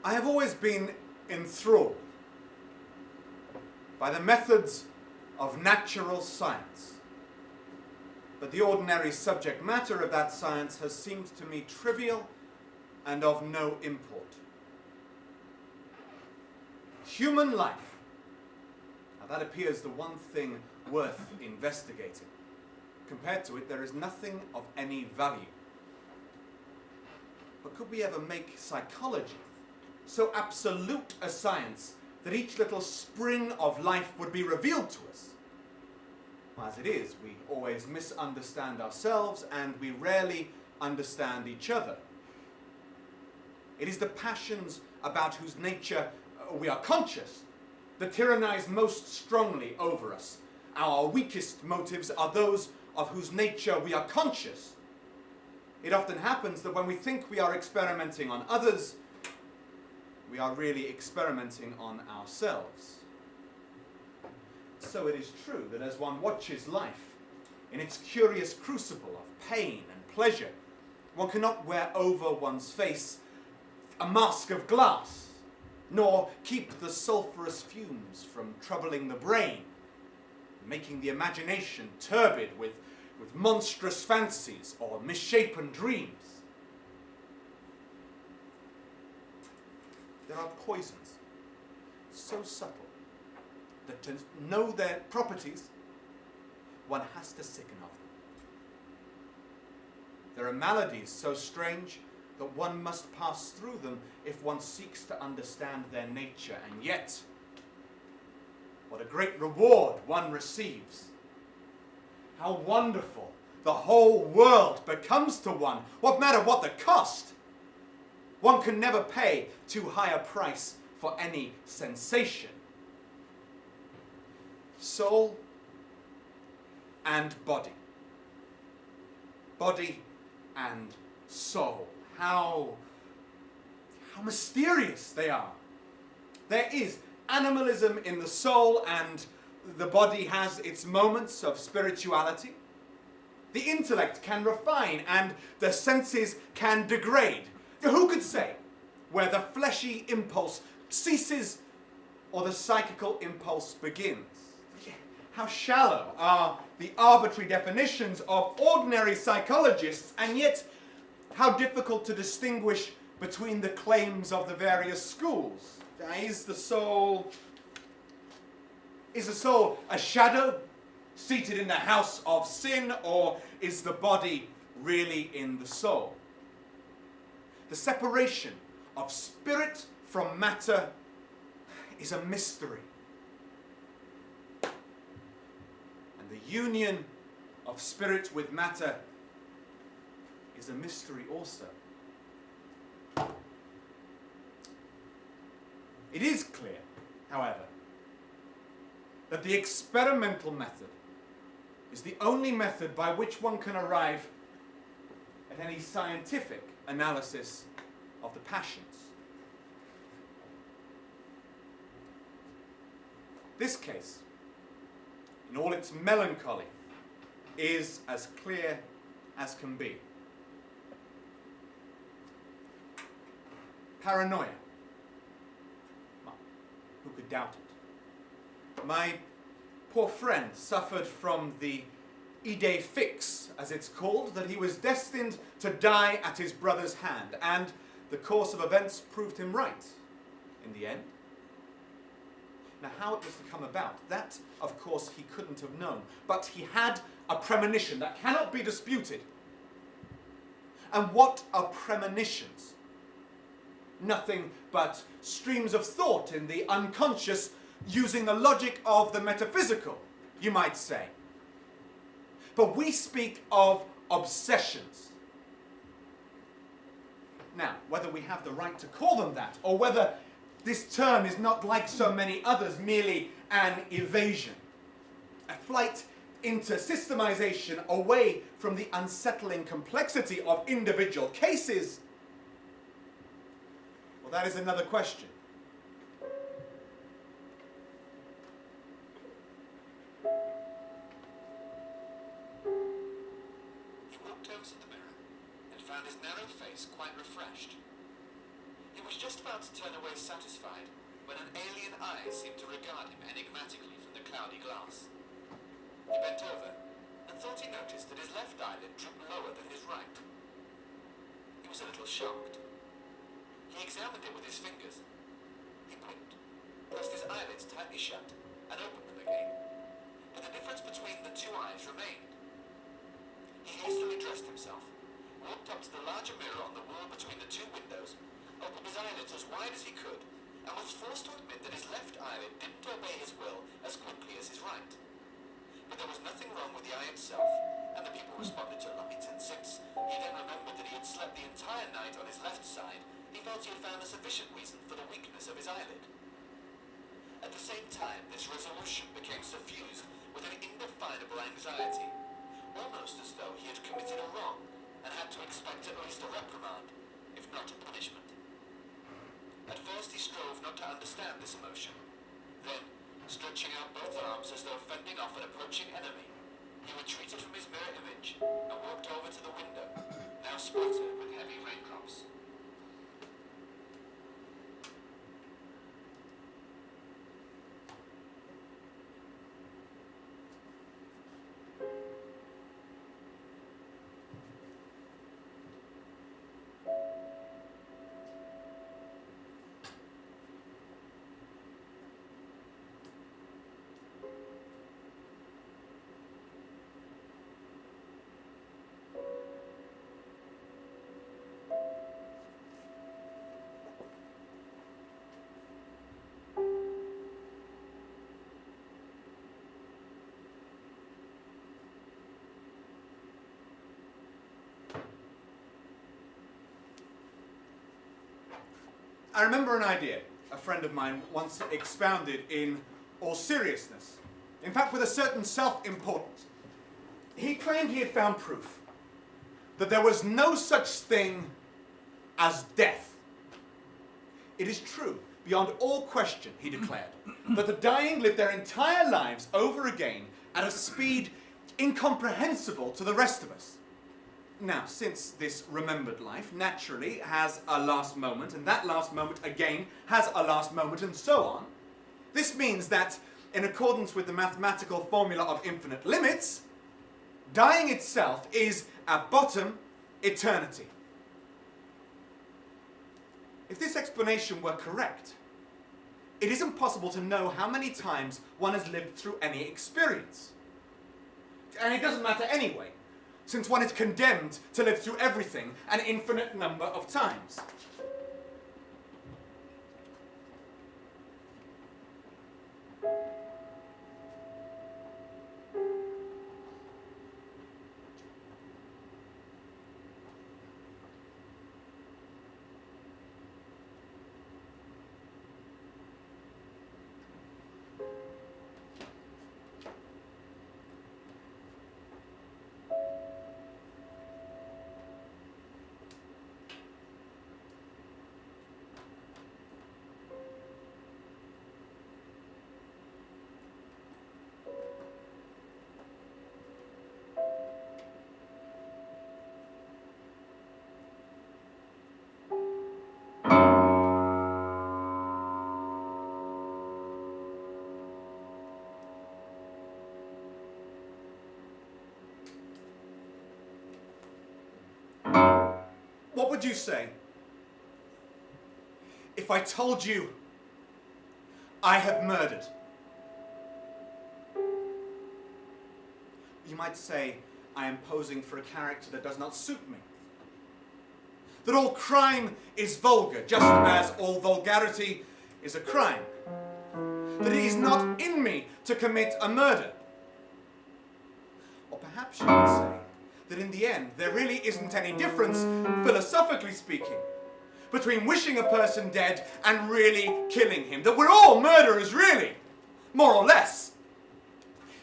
I have always been enthralled by the methods of natural science, but the ordinary subject matter of that science has seemed to me trivial and of no import. Human life, now that appears the one thing worth investigating. Compared to it, there is nothing of any value. But could we ever make psychology so absolute a science that each little spring of life would be revealed to us? As it is, we always misunderstand ourselves and we rarely understand each other. It is the passions about whose nature we are conscious that tyrannize most strongly over us. Our weakest motives are those of whose nature we are conscious. It often happens that when we think we are experimenting on others, we are really experimenting on ourselves. So it is true that as one watches life in its curious crucible of pain and pleasure, one cannot wear over one's face a mask of glass, nor keep the sulphurous fumes from troubling the brain, making the imagination turbid with monstrous fancies or misshapen dreams. There are poisons so subtle that to know their properties, one has to sicken of them. There are maladies so strange that one must pass through them if one seeks to understand their nature. And yet, what a great reward one receives. How wonderful the whole world becomes to one. What matter what the cost? One can never pay too high a price for any sensation. Soul and body. Body and soul. How mysterious they are. There is animalism in the soul, and the body has its moments of spirituality. The intellect can refine and the senses can degrade. Who could say where the fleshy impulse ceases or the psychical impulse begins? How shallow are the arbitrary definitions of ordinary psychologists, and yet how difficult to distinguish between the claims of the various schools. Is the soul a shadow seated in the house of sin, or is the body really in the soul? The separation of spirit from matter is a mystery. And the union of spirit with matter is a mystery also. It is clear, however, that the experimental method is the only method by which one can arrive at any scientific analysis of the passions. This case, in all its melancholy, is as clear as can be. Paranoia. Well, who could doubt it? My poor friend suffered from the idée fixe, as it's called, that he was destined to die at his brother's hand, and the course of events proved him right in the end. Now, how it was to come about, that, of course, he couldn't have known, but he had a premonition that cannot be disputed. And what are premonitions? Nothing but streams of thought in the unconscious, using the logic of the metaphysical, you might say. But we speak of obsessions. Now, whether we have the right to call them that, or whether this term is not, like so many others, merely an evasion, a flight into systemization away from the unsettling complexity of individual cases, well, that is another question. He walked over to the mirror and found his narrow face quite refreshed. He was just about to turn away satisfied when an alien eye seemed to regard him enigmatically from the cloudy glass. He bent over and thought he noticed that his left eyelid drooped lower than his right. He was a little shocked. He examined it with his fingers. He blinked, pressed his eyelids tightly shut, and opened them again. But the difference between the two eyes remained. He hastily dressed himself, walked up to the larger mirror on the wall between the two windows, opened his eyelids as wide as he could, and was forced to admit that his left eyelid didn't obey his will as quickly as his right. But there was nothing wrong with the eye itself, and the people responded to light, and since he then remembered that he had slept the entire night on his left side, he felt he had found a sufficient reason for the weakness of his eyelid. At the same time, this resolution became suffused with an indefinable anxiety, almost as though he had committed a wrong and had to expect at least a reprimand, if not a punishment. At first he strove not to understand this emotion. Then, stretching out both arms as though fending off an approaching enemy, he retreated from his mirror image and walked over to the window, now splattered with heavy raindrops. I remember an idea a friend of mine once expounded in all seriousness, in fact with a certain self-importance. He claimed he had found proof that there was no such thing as death. It is true, beyond all question, he declared, that the dying live their entire lives over again at a speed incomprehensible to the rest of us. Now, since this remembered life naturally has a last moment, and that last moment again has a last moment, and so on, this means that, in accordance with the mathematical formula of infinite limits, dying itself is, at bottom, eternity. If this explanation were correct, it isn't possible to know how many times one has lived through any experience. And it doesn't matter anyway, since one is condemned to live through everything an infinite number of times. What would you say if I told you I have murdered? You might say I am posing for a character that does not suit me. That all crime is vulgar, just as all vulgarity is a crime. That it is not in me to commit a murder. Or perhaps you would say that in the end, there really isn't any difference, philosophically speaking, between wishing a person dead and really killing him. That we're all murderers, really, more or less.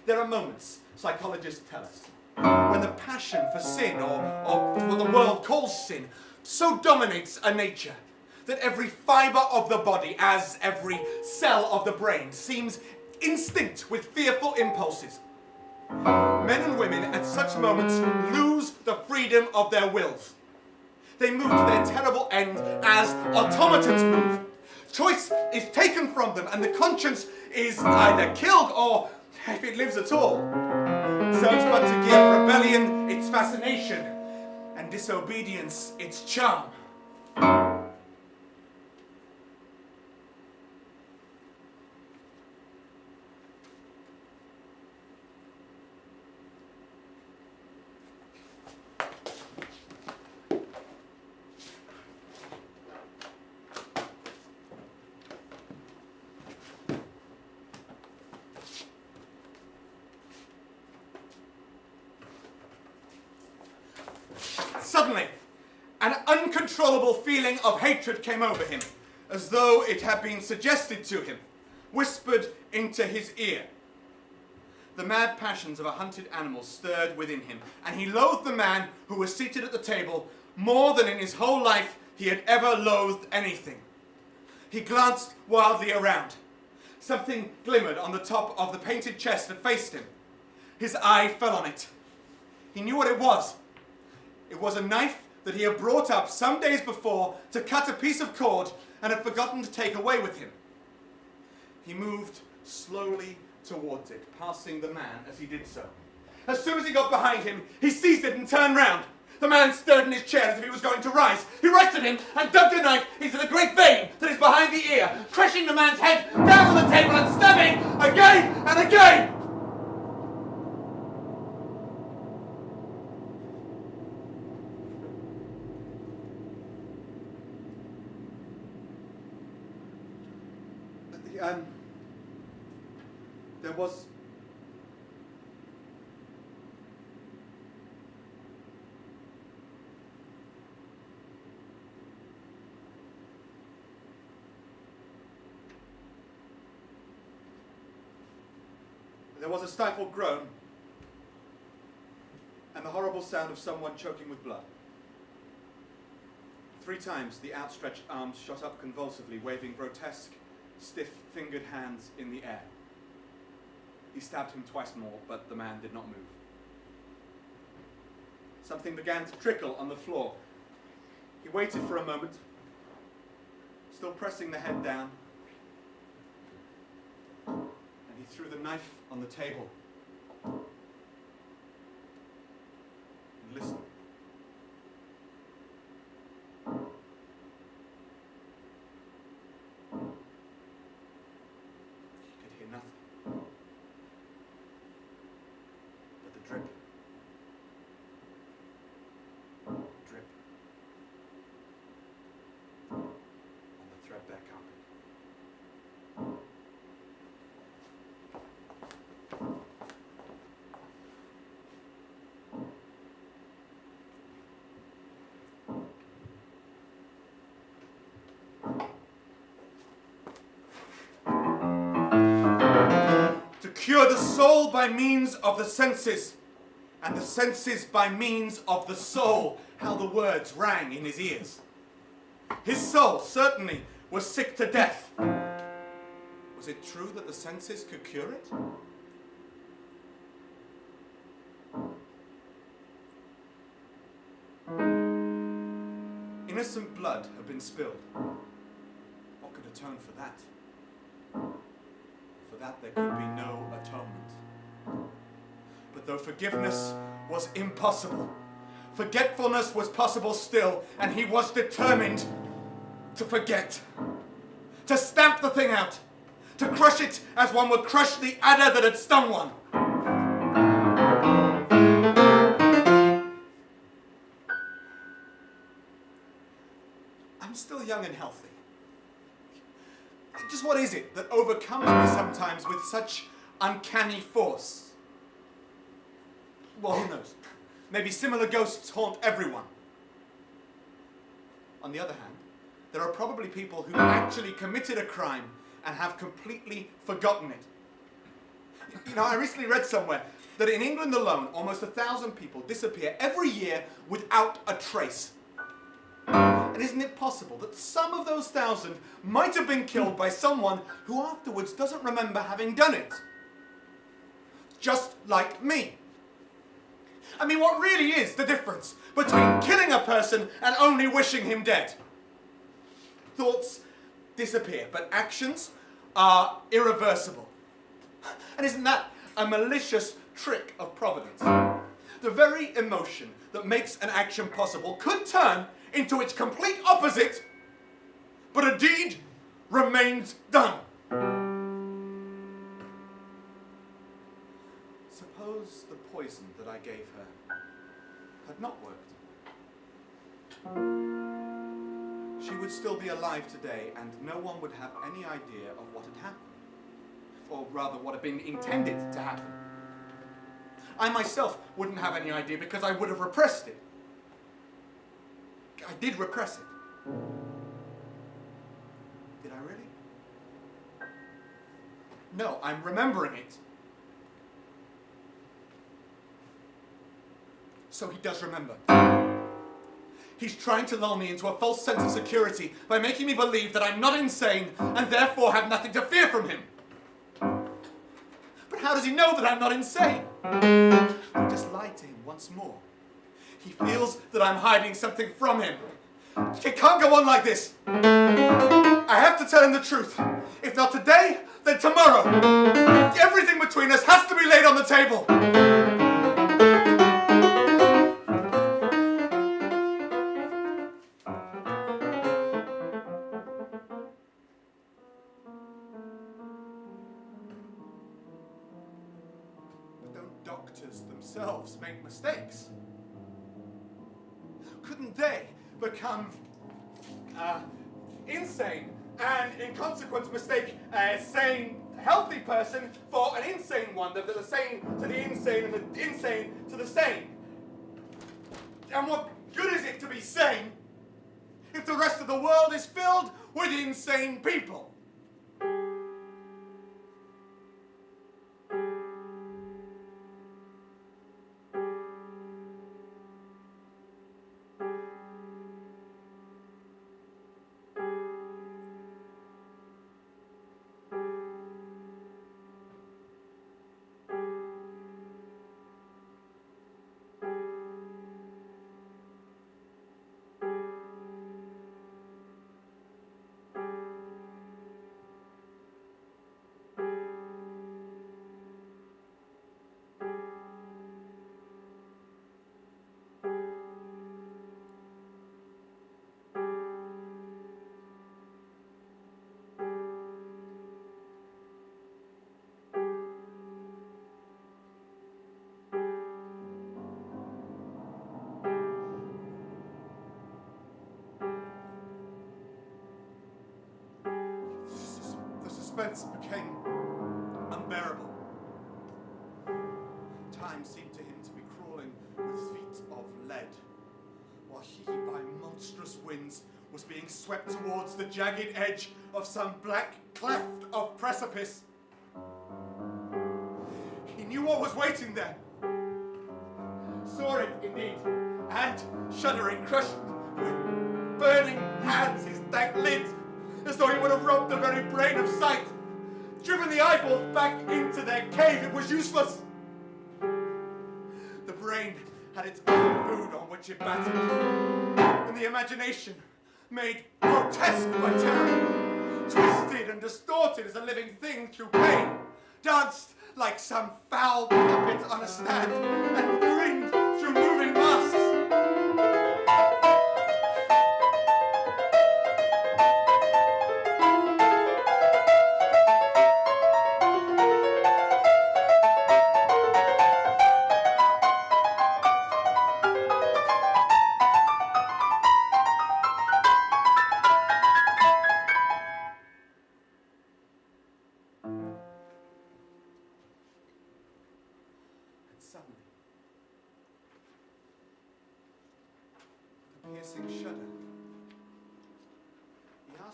There are moments, psychologists tell us, when the passion for sin, or what the world calls sin, so dominates a nature that every fibre of the body, as every cell of the brain, seems instinct with fearful impulses. Men and women at such moments lose the freedom of their wills. they move to their terrible end as automatons move. Choice is taken from them, and the conscience is either killed or, if it lives at all, serves but to give rebellion its fascination and disobedience its charm. Suddenly, an uncontrollable feeling of hatred came over him, as though it had been suggested to him, whispered into his ear. The mad passions of a hunted animal stirred within him, and he loathed the man who was seated at the table more than in his whole life he had ever loathed anything. He glanced wildly around. Something glimmered on the top of the painted chest that faced him. His eye fell on it. He knew what it was. It was a knife that he had brought up some days before to cut a piece of cord and had forgotten to take away with him. He moved slowly towards it, passing the man as he did so. As soon as he got behind him, he seized it and turned round. The man stirred in his chair as if he was going to rise. He rushed at him and dug the knife into the great vein that is behind the ear, crushing the man's head down on the table and stabbing again and again. There was a stifled groan and the horrible sound of someone choking with blood. 3 times the outstretched arms shot up convulsively, waving grotesque, stiff-fingered hands in the air. He stabbed him twice more, but the man did not move. Something began to trickle on the floor. He waited for a moment, still pressing the head down, and he threw the knife on the table and listened. He could hear nothing but the drip, drip on the threadbare carpet. Cure the soul by means of the senses, and the senses by means of the soul. How the words rang in his ears. His soul certainly was sick to death. Was it true that the senses could cure it? Innocent blood had been spilled. What could atone for that? For that there could be no atonement. But though forgiveness was impossible, forgetfulness was possible still, and he was determined to forget. To stamp the thing out. To crush it as one would crush the adder that had stung one. I'm still young and healthy. Just what is it that overcomes me sometimes with such uncanny force? Well, who knows? Maybe similar ghosts haunt everyone. On the other hand, there are probably people who actually committed a crime and have completely forgotten it. You know, I recently read somewhere that in England alone, almost 1,000 people disappear every year without a trace. And isn't it possible that some of those 1,000 might have been killed by someone who afterwards doesn't remember having done it? Just like me. I mean, what really is the difference between killing a person and only wishing him dead? Thoughts disappear, but actions are irreversible. And isn't that a malicious trick of Providence? The very emotion that makes an action possible could turn into its complete opposite, but a deed remains done. Suppose the poison that I gave her had not worked. She would still be alive today, and no one would have any idea of what had happened. Or rather, what had been intended to happen. I myself wouldn't have any idea because I would have repressed it. I did repress it. Did I really? No, I'm remembering it. So he does remember. He's trying to lull me into a false sense of security by making me believe that I'm not insane and therefore have nothing to fear from him. But how does he know that I'm not insane? I've just lied to him once more. He feels that I'm hiding something from him. It can't go on like this. I have to tell him the truth. If not today, then tomorrow. Everything between us has to be laid on the table. Themselves make mistakes. Couldn't they become insane and in consequence mistake a sane, healthy person for an insane one? That the sane to the insane and the insane to the sane. And what good is it to be sane if the rest of the world is filled with insane people? Suspense became unbearable. Time seemed to him to be crawling with feet of lead, while he, by monstrous winds, was being swept towards the jagged edge of some black cleft of precipice. He knew what was waiting there. Saw it, indeed, and, shuddering, crushed with burning hands his dank lids, as though he would have robbed the very brain of sight, driven the eyeballs back into their cave. It was useless. The brain had its own food on which it battened, and the imagination, made grotesque by terror, twisted and distorted as a living thing through pain, danced like some foul puppet on a stand, and grinned through moving masks.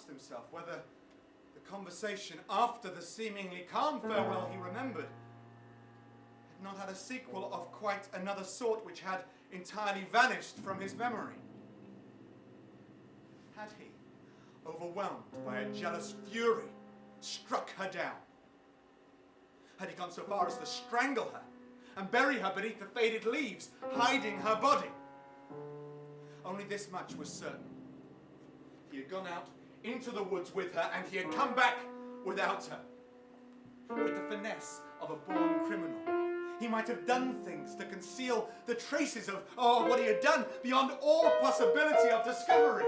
Himself whether the conversation after the seemingly calm farewell he remembered had not had a sequel of quite another sort which had entirely vanished from his memory. Had he, overwhelmed by a jealous fury, struck her down? Had he gone so far as to strangle her and bury her beneath the faded leaves, hiding her body. Only this much was certain. He had gone out into the woods with her, and he had come back without her. With the finesse of a born criminal, he might have done things to conceal the traces of what he had done beyond all possibility of discovery.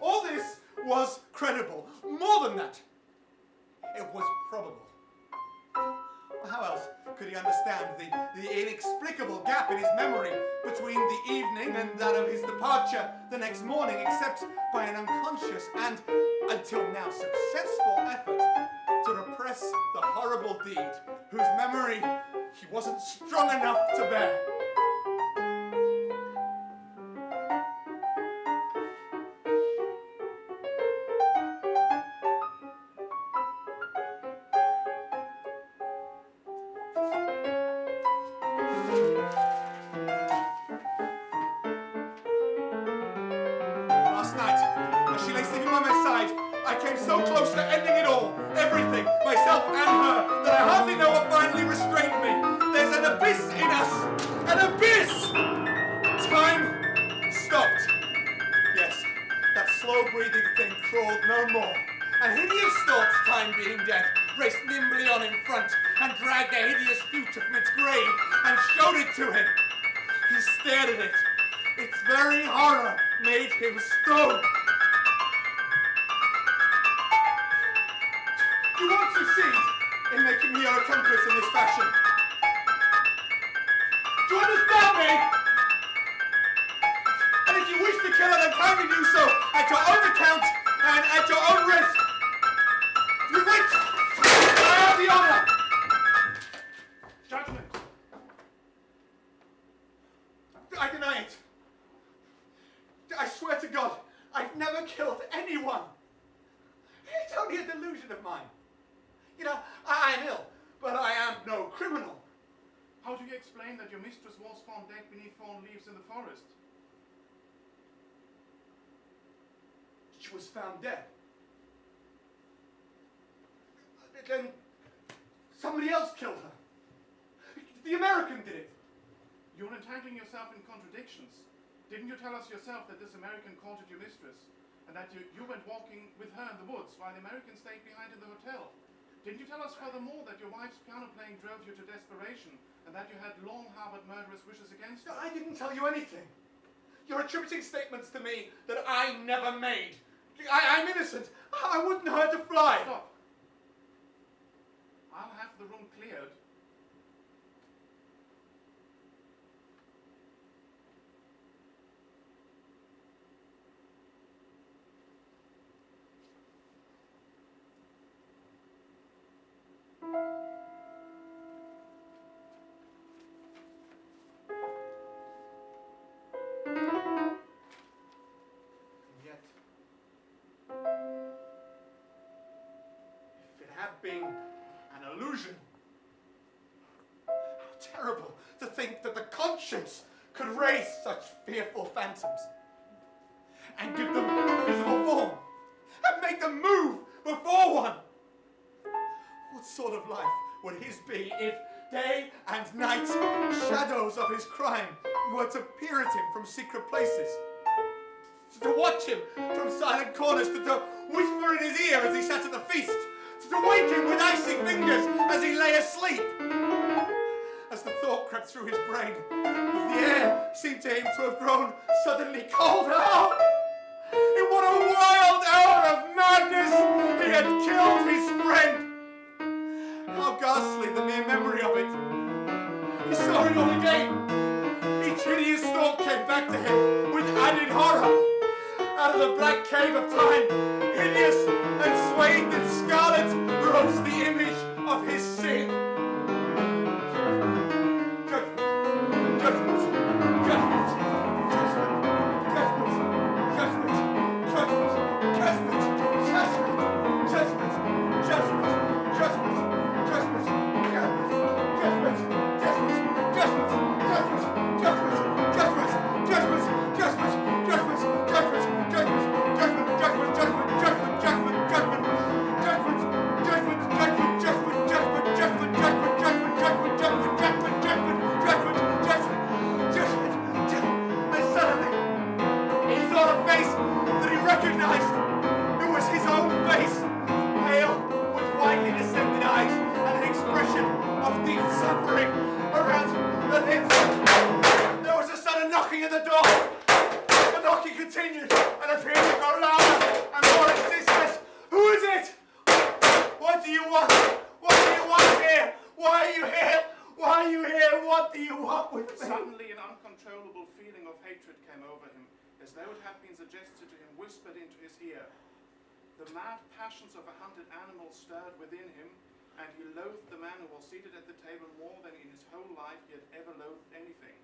All this was credible. More than that, it was probable. How else could he understand the inexplicable gap in his memory between the evening and that of his departure the next morning, except by an unconscious and, until now, successful effort to repress the horrible deed whose memory he wasn't strong enough to bear? Last night, as she lay sleeping by my side, I came so close to ending it all, everything, myself and her, that I hardly know what finally restrained me. There's an abyss in us! An abyss! Time stopped. Yes, that slow-breathing thing crawled no more. And hideous thoughts, time being dead, raced nimbly on in front and dragged a hideous future from its grave and showed it to him. He stared at it. Its very horror made him stone. You won't succeed in making me your accomplice in this fashion. Do you understand me? And if you wish to kill her, then kindly do so at your own account and at your own risk. With which I have the honor. Judgment. I deny it. I swear to God, I've never killed anyone. It's only a delusion of mine. You know, I am ill, but I am no criminal. How do you explain that your mistress was found dead beneath fallen leaves in the forest? She was found dead. Then somebody else killed her. The American did it. You're entangling yourself in contradictions. Didn't you tell us yourself that this American courted your mistress, and that you went walking with her in the woods while the American stayed behind in the hotel? Didn't you tell us furthermore that your wife's piano playing drove you to desperation, and that you had long harbored murderous wishes against her? No, I didn't tell you anything. You're attributing statements to me that I never made. I'm innocent. I wouldn't hurt a fly. Stop. I'll have the room cleared. Yet, if it had been an illusion, how terrible to think that the conscience could raise such fearful phantoms and give them visible form and make them move before one. What sort of life would his be if day and night shadows of his crime were to peer at him from secret places, to watch him from silent corners, to whisper in his ear as he sat at the feast, to wake him with icy fingers as he lay asleep? As the thought crept through his brain, the air seemed to him to have grown suddenly colder. In what a wild hour of madness he had killed his friend! How ghastly the mere memory of it! He saw it all again! Each hideous thought came back to him with added horror. Out of the black cave of time, hideous and swathed in scarlet, rose the image of his sin. Judgment! at the door. The knocking continued and appeared to grow louder and more insistent. Who is it? What do you want? What do you want here? Why are you here? Why are you here? What do you want with me? Suddenly an uncontrollable feeling of hatred came over him, as though it had been suggested to him, whispered into his ear. The mad passions of a hunted animal stirred within him, and he loathed the man who was seated at the table more than in his whole life he had ever loathed anything.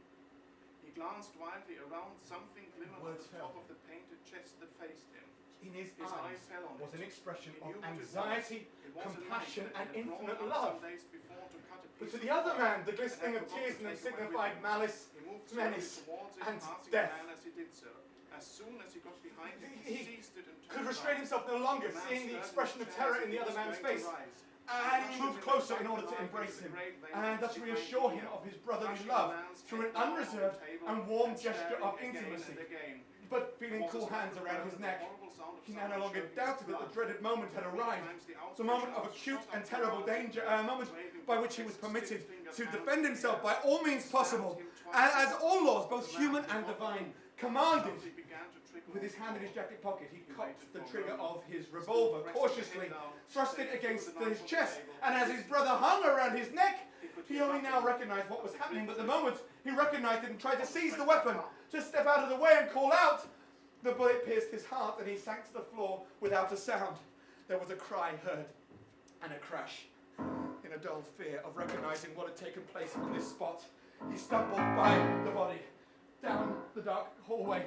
He glanced wildly around, something glimmered on the top of the painted chest that faced him. In his eyes fell on was it. an expression He of knew what it anxiety, was. It was a compassion, knife and that he had infinite brought love. some days before to cut a But piece to of the other bark man, the glistening and of had tears forgotten to take away signified with him. malice, He moved slowly menace, towards it, and passing death. the man as he did so. As soon as he got behind him, He he seized it and could turned restrain around. himself no longer, The man seeing the stirred expression in of his terror chair in the as other if he man's was going face. to rise. And he moved closer in order to embrace him, and thus reassure him of his brotherly love through an unreserved and warm gesture of intimacy. But feeling cool hands around his neck, he now no longer doubted that the dreaded moment had arrived, the moment of acute and terrible danger, a moment by which he was permitted to defend himself by all means possible, and as all laws, both human and divine, commanded. With his hand in his jacket pocket, he cocked the trigger of his revolver cautiously, thrust it against his chest, and as his brother hung around his neck, he only now recognized what was happening, but the moment he recognized it and tried to seize the weapon, to step out of the way and call out, the bullet pierced his heart and he sank to the floor without a sound. There was a cry heard, and a crash. In a dull fear of recognizing what had taken place on this spot, he stumbled by the body, down the dark hallway,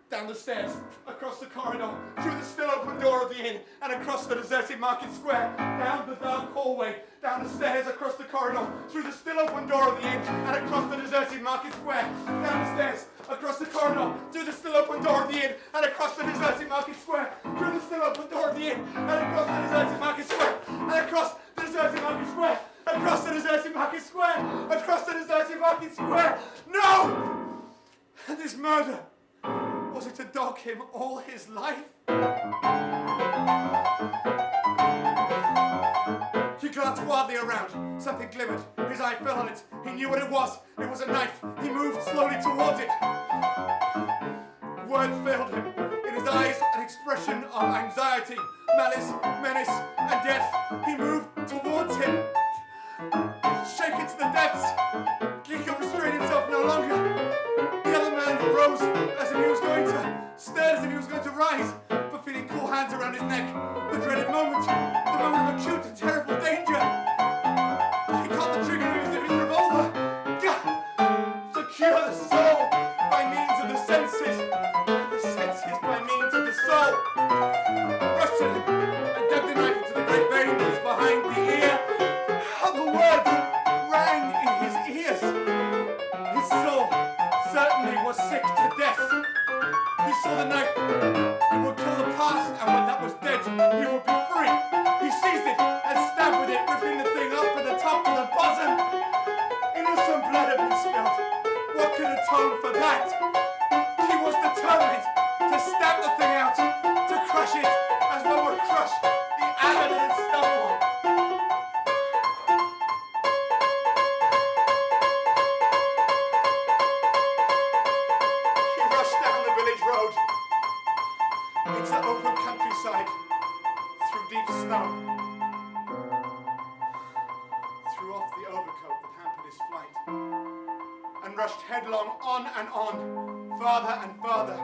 down the stairs, across the corridor, through the still open door of the inn, and across the deserted market square, down the dark hallway, down the stairs, across the corridor, through the still open door of the inn, and across the deserted market square, down the stairs, across the corridor, through the still open door of the inn, and across the deserted market square, through the still open door of the inn, and across the deserted market square, and across the deserted market square, across the deserted market square, across the deserted market square. No! And this murder, was it to dog him all his life? He glanced wildly around. Something glimmered. His eye fell on it. He knew what it was. It was a knife. He moved slowly towards it. Words failed him. In his eyes, an expression of anxiety, malice, menace, and death. He moved towards him. Shaken to the depths. He could restrain himself no longer. The other man rose as if he was going to, stared as if he was going to rise, but feeling cool hands around his neck. The dreaded moment, the moment of acute and terrible danger. He caught the trigger of his revolver. To cure the soul by means of the senses, and the senses by means of the soul. Rushed at him and dug the knife into the great vein that is behind the ear. How the words rang in his ears. His soul certainly was sick to death. He saw the knife. It would kill the past, and when that was dead, he would be free. He seized it and stabbed with it, ripping the thing up from the top to the bottom. Innocent blood had been spilled. What could atone for that? He was determined to stab the thing out, to crush it as one would crush the adder that had stung one. He rushed down the village road, into the open countryside, through deep snow, threw off the overcoat that hampered his flight, and rushed headlong on and on, farther and farther,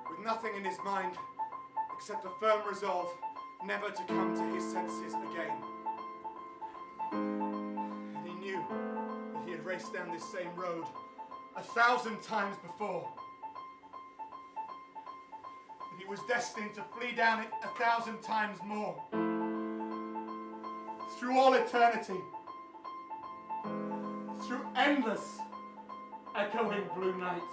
with nothing in his mind except a firm resolve never to come to his senses again. And he knew that he had raced down this same road 1,000 times before. That he was destined to flee down it 1,000 times more. Through all eternity. Through endless echoing blue nights.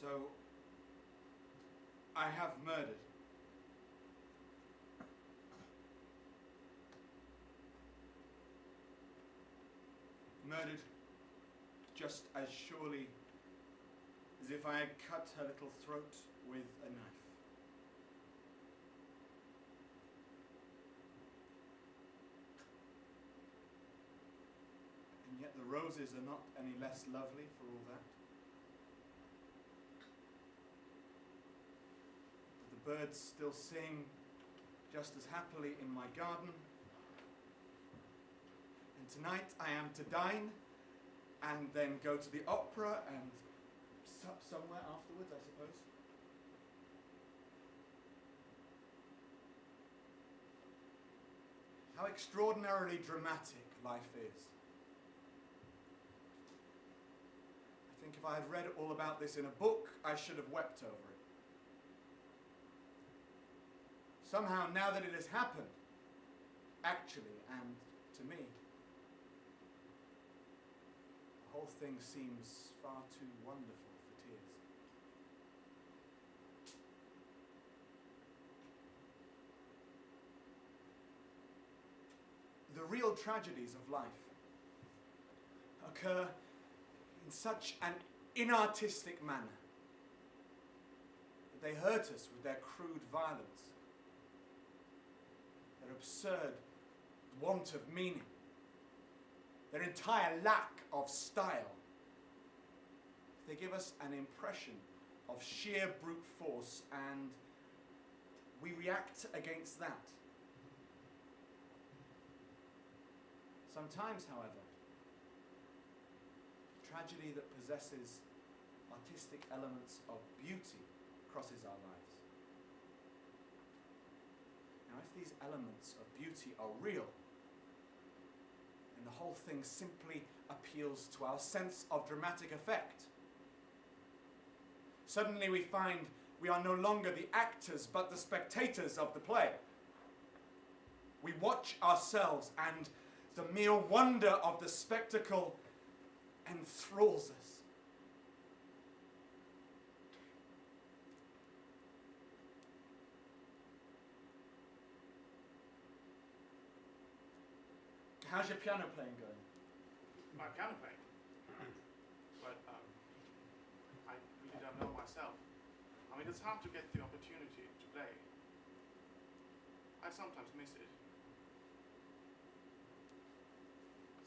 So, I have murdered. Murdered just as surely as if I had cut her little throat with a knife. And yet the roses are not any less lovely for all that. The birds still sing just as happily in my garden. And tonight I am to dine and then go to the opera and sup somewhere afterwards, I suppose. How extraordinarily dramatic life is. I think if I had read all about this in a book, I should have wept over it. Somehow, now that it has happened, actually, and to me, the whole thing seems far too wonderful for tears. The real tragedies of life occur in such an inartistic manner that they hurt us with their crude violence, their absurd want of meaning, their entire lack of style. They give us an impression of sheer brute force, and we react against that. Sometimes, however, tragedy that possesses artistic elements of beauty crosses our lives. Now, if these elements of beauty are real, then the whole thing simply appeals to our sense of dramatic effect. Suddenly we find we are no longer the actors but the spectators of the play. We watch ourselves, and the mere wonder of the spectacle enthralls us. How's your piano playing going? My piano playing? But I really don't know myself. I mean, it's hard to get the opportunity to play. I sometimes miss it.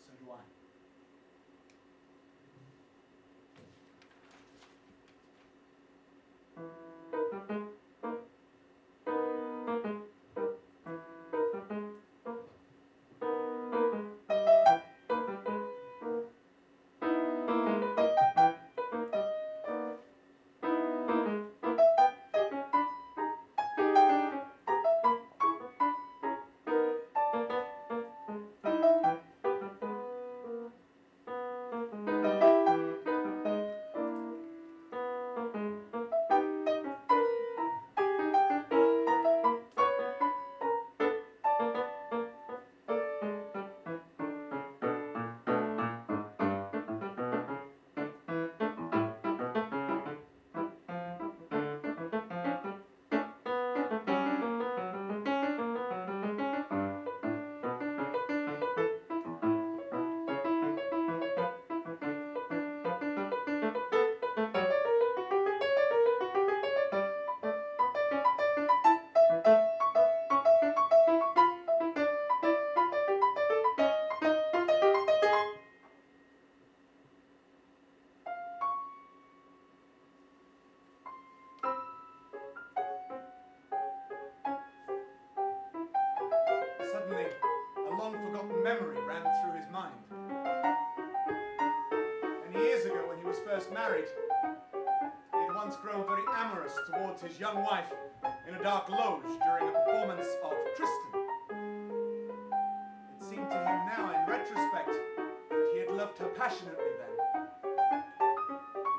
So do I. Suddenly, a long-forgotten memory ran through his mind. And years ago, when he was first married, he had once grown very amorous towards his young wife in a dark loge during a performance of Tristan. It seemed to him now, in retrospect, that he had loved her passionately then.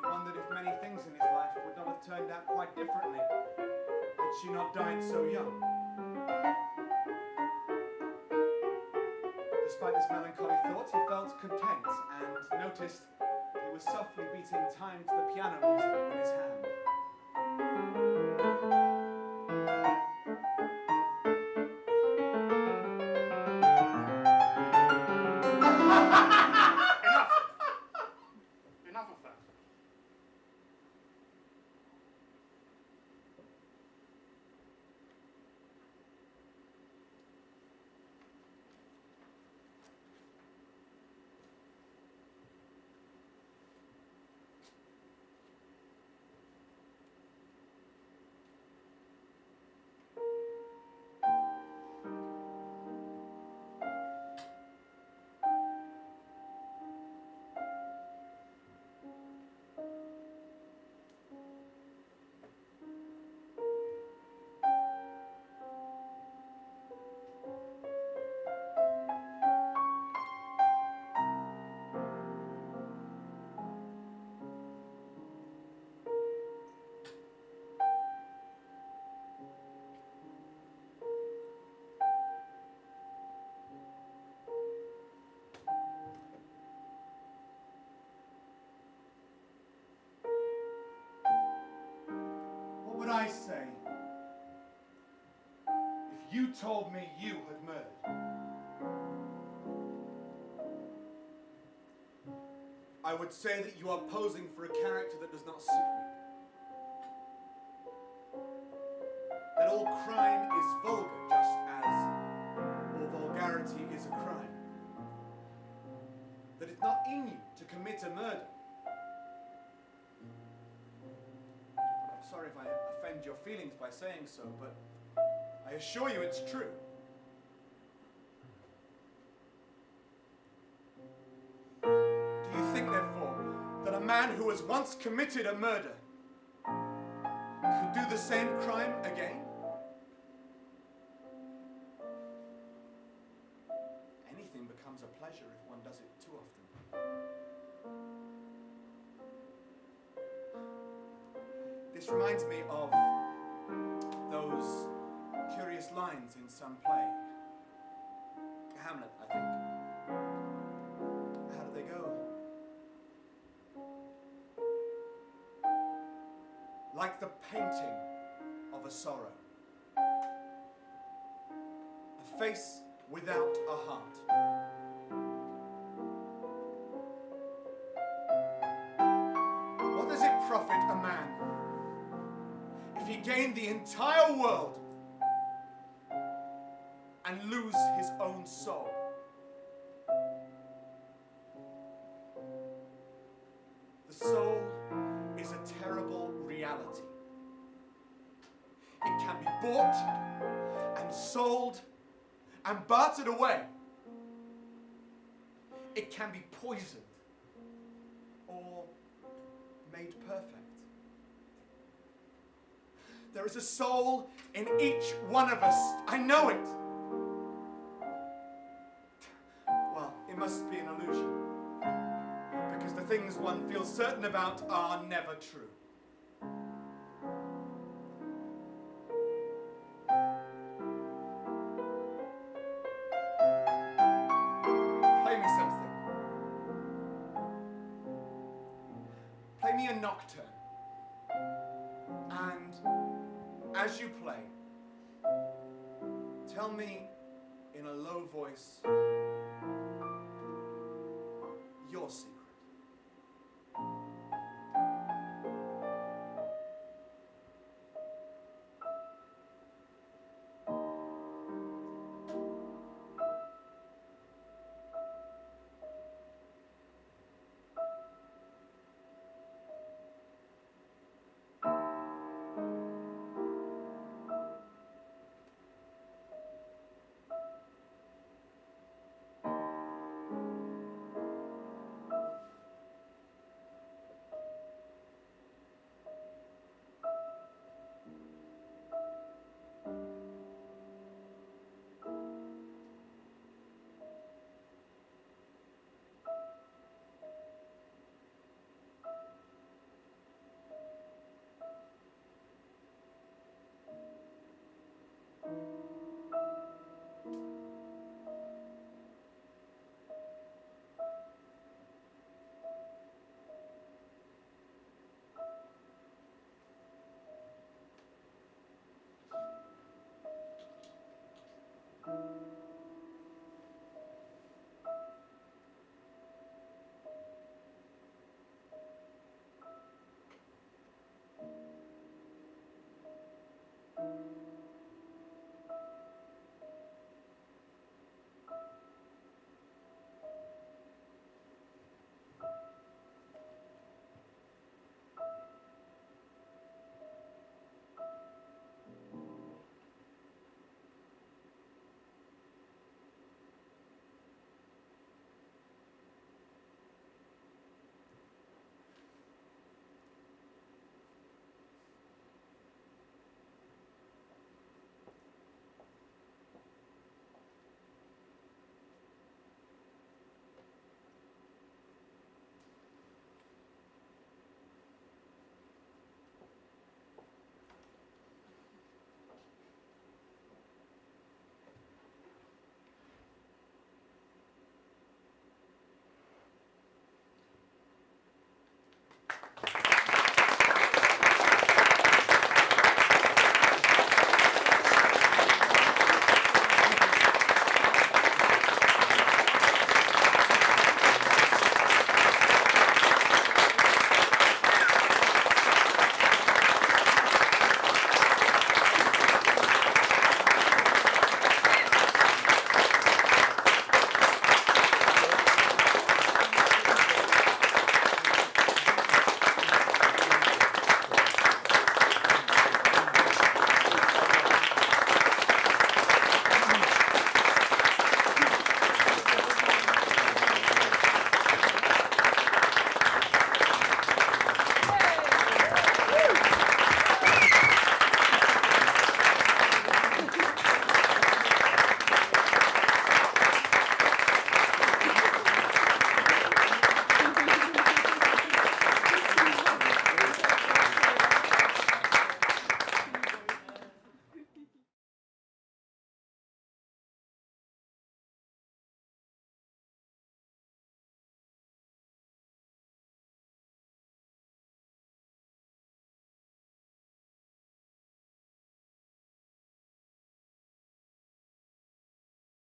He wondered if many things in his life would not have turned out quite differently had she not died so young. Despite this melancholy thought, he felt content and noticed he He was softly beating time to the piano music with his hand. Enough of that. What would I say if you told me you had murdered? I would say that you are posing for a character that does not suit you. That all crime is vulgar, just as all vulgarity is a crime. That it's not in you to commit a murder. I'm sorry if I offend your feelings by saying so, but I assure you it's true. Do you think, therefore, that a man who has once committed a murder could do the same crime again? Anything becomes a pleasure if one does it too often. This reminds me of those curious lines in some play. Hamlet, I think. How do they go? Like the painting of a sorrow, a face without a heart. What does it profit a man if he gain the entire world and lose his own soul? The soul is a terrible reality. It can be bought and sold and bartered away. It can be poisoned or made perfect. There is a soul in each one of us. I know it. Well, it must be an illusion, because the things one feels certain about are never true. Play me something. Play me a nocturne. And as you play, tell me in a low voice